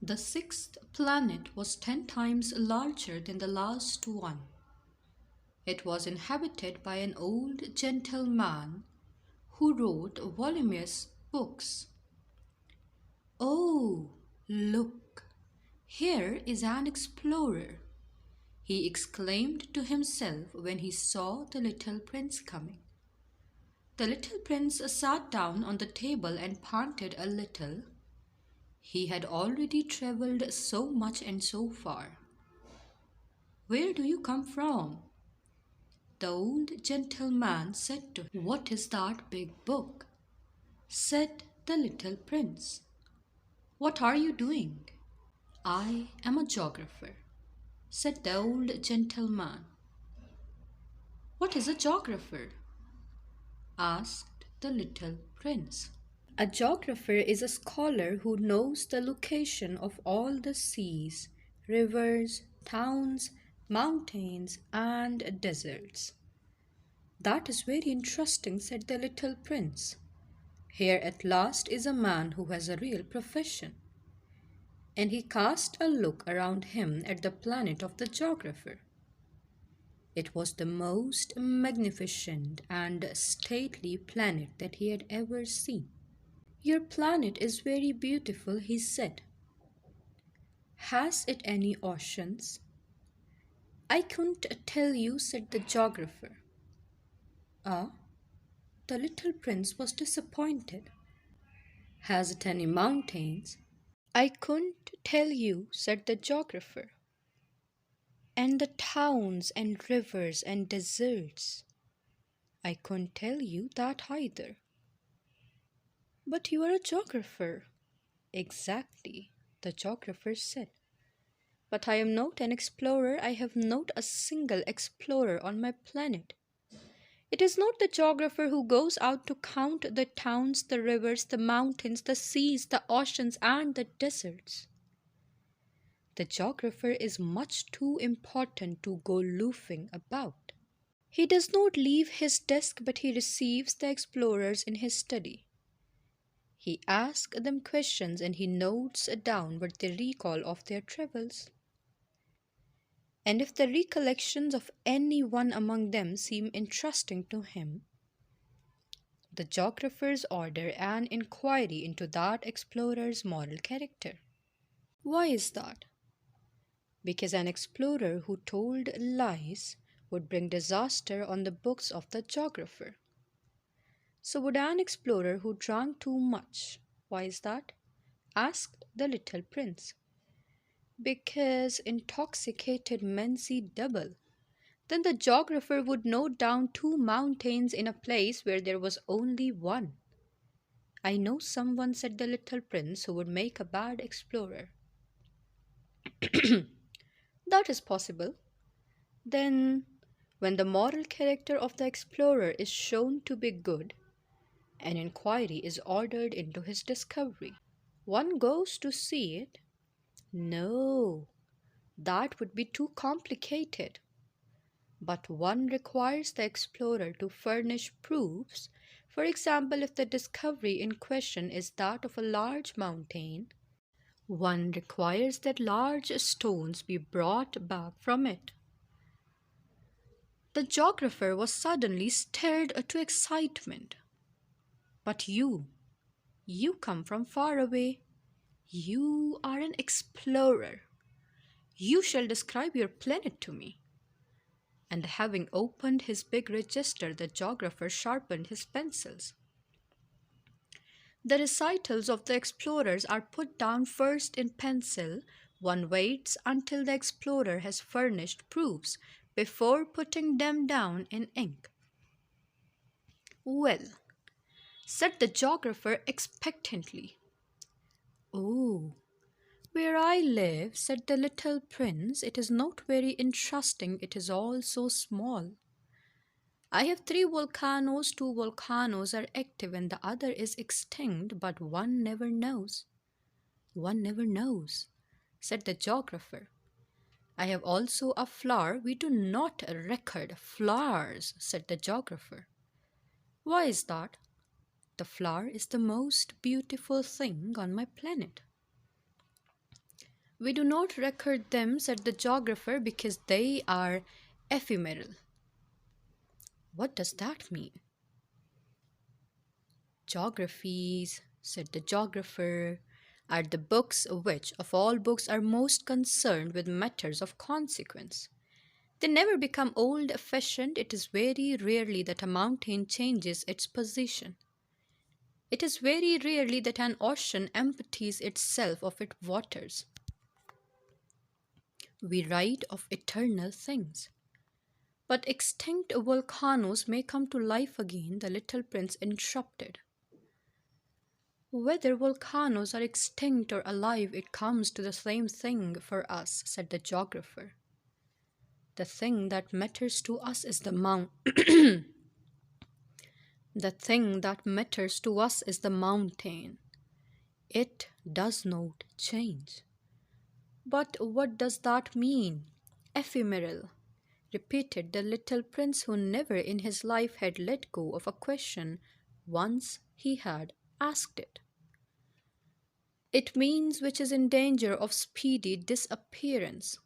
The sixth planet was 10 times larger than the last one. It was inhabited by an old gentleman who wrote voluminous books. "Oh, look, here is an explorer," he exclaimed to himself when he saw the little prince coming. The little prince sat down on the table and panted a little. He had already travelled so much and so far. "Where do you come from?" the old gentleman said to him. "What is that big book?" said the little prince. "What are you doing?" "I am a geographer," said the old gentleman. "What is a geographer?" asked the little prince. "A geographer is a scholar who knows the location of all the seas, rivers, towns, mountains, and deserts." "That is very interesting," said the little prince. "Here at last is a man who has a real profession." And he cast a look around him at the planet of the geographer. It was the most magnificent and stately planet that he had ever seen. "Your planet is very beautiful," he said. "Has it any oceans?" "I couldn't tell you," said the geographer. Ah, the little prince was disappointed. "Has it any mountains?" "I couldn't tell you," said the geographer. "And the towns and rivers and deserts?" "I couldn't tell you that either." "But you are a geographer." "Exactly," the geographer said. "But I am not an explorer. I have not a single explorer on my planet. It is not the geographer who goes out to count the towns, the rivers, the mountains, the seas, the oceans, and the deserts. The geographer is much too important to go loafing about. He does not leave his desk, but he receives the explorers in his study. He asks them questions and he notes down what they recall of their travels. And if the recollections of any one among them seem interesting to him, the geographers order an inquiry into that explorer's moral character. Why is that? Because an explorer who told lies would bring disaster on the books of the geographer. So would an explorer who drank too much. Why is that? Asked the little prince. Because intoxicated men see double. Then the geographer would note down 2 mountains in a place where there was only one. "I know someone," said the little prince, "who would make a bad explorer." "That is possible." "Then, when the moral character of the explorer is shown to be good, an inquiry is ordered into his discovery. One goes to see it." "No, that would be too complicated." "But one requires the explorer to furnish proofs. For example, if the discovery in question is that of a large mountain, one requires that large stones be brought back from it." The geographer was suddenly stirred to excitement. "But you come from far away. You are an explorer. You shall describe your planet to me." And having opened his big register, the geographer sharpened his pencils. The recitals of the explorers are put down first in pencil. One waits until the explorer has furnished proofs before putting them down in ink. "Well," said the geographer expectantly. "Oh, where I live," said the little prince, "it is not very interesting. It is all so small. I have 3 volcanoes. 2 volcanoes are active and the other is extinct, but one never knows." "One never knows," said the geographer. "I have also a flower." "We do not record flowers," said the geographer. "Why is that?" "The flower is the most beautiful thing on my planet." We do not record them, said the geographer, because they are ephemeral. What does that mean? Geographies, said the geographer, are the books which, of all books, are most concerned with matters of consequence. They never become old fashioned. It is very rarely that a mountain changes its position. It is very rarely that an ocean empties itself of its waters. We write of eternal things. But extinct volcanoes may come to life again, the little prince interrupted. Whether volcanoes are extinct or alive, it comes to the same thing for us, said the geographer. The thing that matters to us is the The thing that matters to us is the mountain. It does not change. But what does that mean? Ephemeral, repeated the little prince, who never in his life had let go of a question once he had asked it. It means which is in danger of speedy disappearance.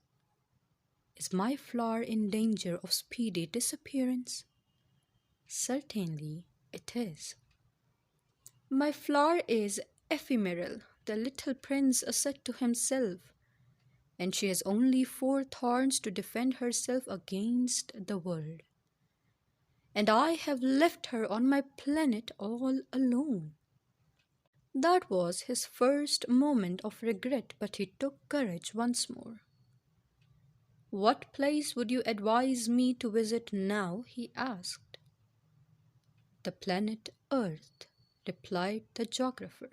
Is my flower in danger of speedy disappearance? Certainly it is. My flower is ephemeral, the little prince said to himself, and she has only 4 thorns to defend herself against the world. And I have left her on my planet all alone. That was his first moment of regret, but he took courage once more. What place would you advise me to visit now? He asked. The planet Earth, replied the geographer.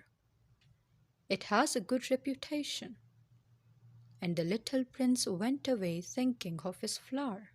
It has a good reputation. And the little prince went away thinking of his flower.